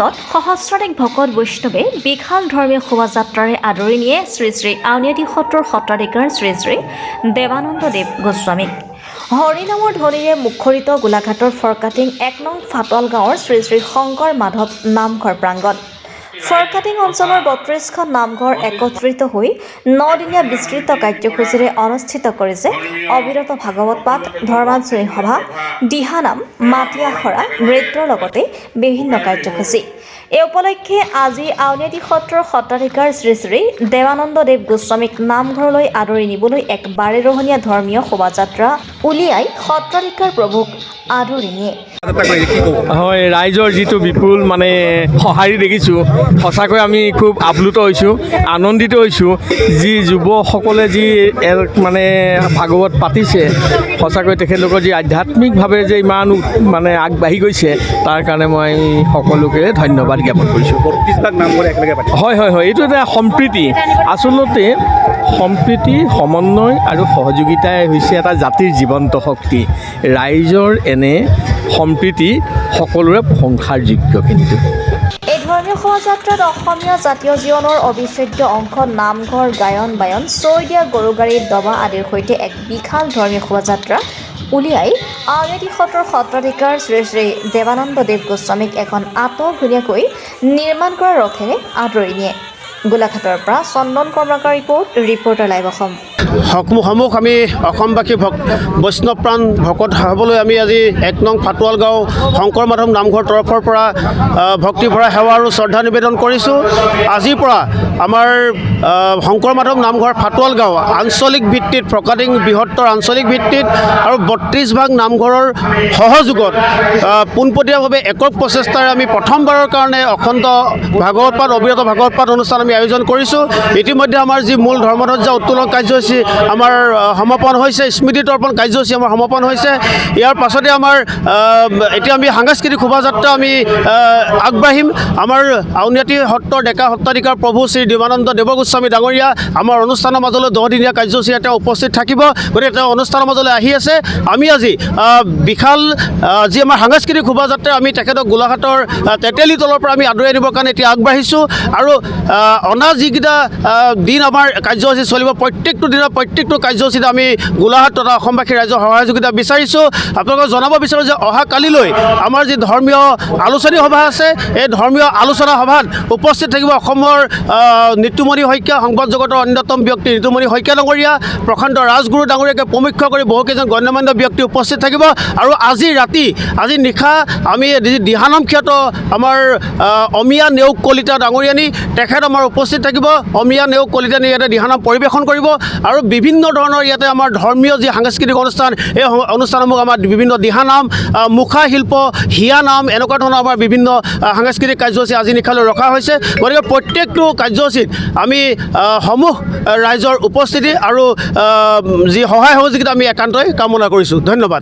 সত্ৰত সহস্ৰাধিক ভকত বৈষ্ণৱে বিশাল ধৰ্মীয় শোভাযাত্ৰাৰে আদৰি নিয়ে শ্ৰী শ্ৰী আউনীআটী সত্ৰৰ সত্ৰাধিকাৰ শ্ৰী শ্ৰী দেৱানন্দদেৱ গোস্বামীক। হৰিনামৰ ধ্বনিৰে মুখৰিত গোলাঘাটৰ ফৰকাটিং ১ নং ফাটল গাঁৱৰ শ্ৰী শ্ৰী শংকৰ মাধৱ নামঘৰ প্ৰাংগণ। ফৰকাটিং অঞ্চলৰ ৩২খন নামঘৰ একত্ৰিত হৈ ৯ দিনীয়া বিস্তৃত কাৰ্যসূচীৰে অনুষ্ঠিত কৰিছে অবিৰত ভাগৱত পাঠ, ধৰ্মাঞ্চলী সভা, দিহানাম, মাটি আখৰা, নৃত্যৰ লগতে বিভিন্ন কাৰ্যসূচী। এই উপলক্ষে আজি আউনীআটী সত্ৰৰ সত্ৰাধিকাৰ শ্ৰী শ্ৰী দেৱানন্দদেৱ গোস্বামীক নামঘৰলৈ আদৰি নিবলৈ এক বাৰেৰহণীয়া ধৰ্মীয় শোভাযাত্ৰা উলিয়াই সত্ৰাধিকাৰ প্ৰভুক আদৰি নিয়ে। হয়, ৰাইজৰ যিটো বিপুল সঁহাৰি দেখিছোঁ, সঁচাকৈ আমি খুব আপ্লুত হৈছোঁ, আনন্দিত হৈছোঁ। যি যুৱসকলে যি ভাগৱত পাতিছে, সঁচাকৈ তেখেতলোকৰ যি আধ্যাত্মিকভাৱে যে ইমান আগবাঢ়ি গৈছে, তাৰ কাৰণে মই সকলোকে ধন্যবাদ জ্ঞাপন কৰিছোঁ। ৩২ভাগ নামঘৰ একেলগে পাতিছে। হয়, এইটো এটা সম্প্ৰীতি। আচলতে সম্প্ৰীতি, সমন্বয় আৰু সহযোগিতাই হৈছে এটা জাতিৰ জীৱন্ত শক্তি। ৰাইজৰ এনে সম্প্ৰীতি সকলোৰে প্ৰশংসাৰযোগ্য। কিন্তু এই ধৰ্মীয় শোভাযাত্ৰাত অসমীয়া জাতীয় জীৱনৰ অবিচ্ছেদ্য অংশ নামঘৰ, গায়ন বায়ন, চৈ দিয়া গৰু গাড়ী, দবা আদিৰ সৈতে এক বিশাল ধৰ্মীয় শোভাযাত্ৰা উলিয়াই আউনীআটী সত্ৰৰ সত্ৰাধিকাৰ শ্ৰী শ্ৰী দেৱানন্দদেৱ গোস্বামীক এখন আটকধুনীয়াকৈ নিৰ্মাণ কৰা ৰথেৰে আদৰি নিয়ে। গোলাঘাটৰ পৰা চন্দন কৰ্মকাৰ ৰিপৰ্টাৰ লাইভ অসম। সমূহ আমি অসমবাসী বৈষ্ণৱপ্ৰাণ ভকত হ'বলৈ আমি আজি ১ নং ফাটুৱাল গাঁও শংকৰ মাধৱ নামঘৰ তৰফৰ পৰা ভক্তিভৰা সেৱা আৰু শ্ৰদ্ধা নিবেদন কৰিছোঁ। আজিৰ পৰা আমাৰ শংকৰ মাধৱ নামঘৰ ফাটুৱাল গাঁও আঞ্চলিক ভিত্তিত ফৰকাটিং বৃহত্তৰ আঞ্চলিক ভিত্তিত আৰু ৩২ভাগ নামঘৰৰ সহযোগত পোনপটীয়াভাৱে একক প্ৰচেষ্টাৰে আমি প্ৰথমবাৰৰ কাৰণে অখণ্ড ভাগৱত পাঠ, অবিৰত ভাগৱত পাঠ অনুষ্ঠান আমি আয়োজন কৰিছোঁ। ইতিমধ্যে আমাৰ যি মূল ধৰ্মধ্বজা উত্তোলন কাৰ্যসূচী আমাৰ সমাপন হৈছে, স্মৃতি তৰ্পণ কাৰ্যসূচী আমাৰ সমাপন হৈছে। ইয়াৰ পাছতে আমাৰ এতিয়া আমি সাংস্কৃতিক শোভাযাত্ৰা আমি আগবাঢ়িম। আমাৰ আউনীআটী সত্ৰৰ ডেকা সত্ৰাধিকাৰ প্ৰভু শ্ৰী দেৱানন্দ দেৱ গোস্বামী ডাঙৰীয়া আমাৰ অনুষ্ঠানৰ মাজলৈ 10 দিনীয়া কাৰ্যসূচী তেওঁ উপস্থিত থাকিব। গতিকে তেওঁ অনুষ্ঠানৰ মাজলৈ আহি আছে। আমি আজি বিশাল যি আমাৰ সাংস্কৃতিক শোভাযাত্ৰা আমি তেখেতক গোলাঘাটৰ তেতেলী তলৰ পৰা আমি আদৰি আনিবৰ কাৰণে এতিয়া আগবাঢ়িছোঁ। আৰু অনা যিকেইটা দিন আমাৰ কাৰ্যসূচী চলিব, প্ৰত্যেকটো দিনৰ প্ৰত্যেকটো কাৰ্যসূচীত আমি গোলাঘাট তথা অসমবাসী ৰাইজৰ সহযোগিতা বিচাৰিছোঁ। আপোনালোকক জনাব বিচাৰোঁ যে অহা কালিলৈ আমাৰ যি ধৰ্মীয় আলোচনী সভা আছে, এই ধৰ্মীয় আলোচনা সভাত উপস্থিত থাকিব অসমৰ নিতুমণি শইকীয়া, সংবাদ জগতৰ অন্যতম ব্যক্তি নিতুমণি শইকীয়া ডাঙৰীয়া, প্ৰশান্ত ৰাজগুৰু ডাঙৰীয়াকে প্ৰমুখ্য কৰি বহুকেইজন গণ্যমান্য ব্যক্তি উপস্থিত থাকিব। আৰু আজি নিশা আমি দিহানাম খ্যাত আমাৰ অমিয়া নেওগ কলিতা ডাঙৰীয়ানী, তেখেত আমাৰ উপস্থিত থাকিব। অমিয়া নেওগ কলিতানী ইয়াতে দিহানাম পৰিৱেশন কৰিব। আৰু বিভিন্ন ধৰণৰ ইয়াতে আমাৰ ধৰ্মীয় যি সাংস্কৃতিক অনুষ্ঠান, এই অনুষ্ঠানসমূহ আমাৰ বিভিন্ন দিহানাম, মুখা শিল্প, হিয়া নাম, এনেকুৱা ধৰণৰ আমাৰ বিভিন্ন সাংস্কৃতিক কাৰ্যসূচী আজি নিশালৈ ৰখা হৈছে। গতিকে প্ৰত্যেকটো কাৰ্যসূচীত আমি সমূহ ৰাইজৰ উপস্থিতি আৰু যি সহায় সহযোগিতা আমি একান্তই কামনা কৰিছোঁ। ধন্যবাদ।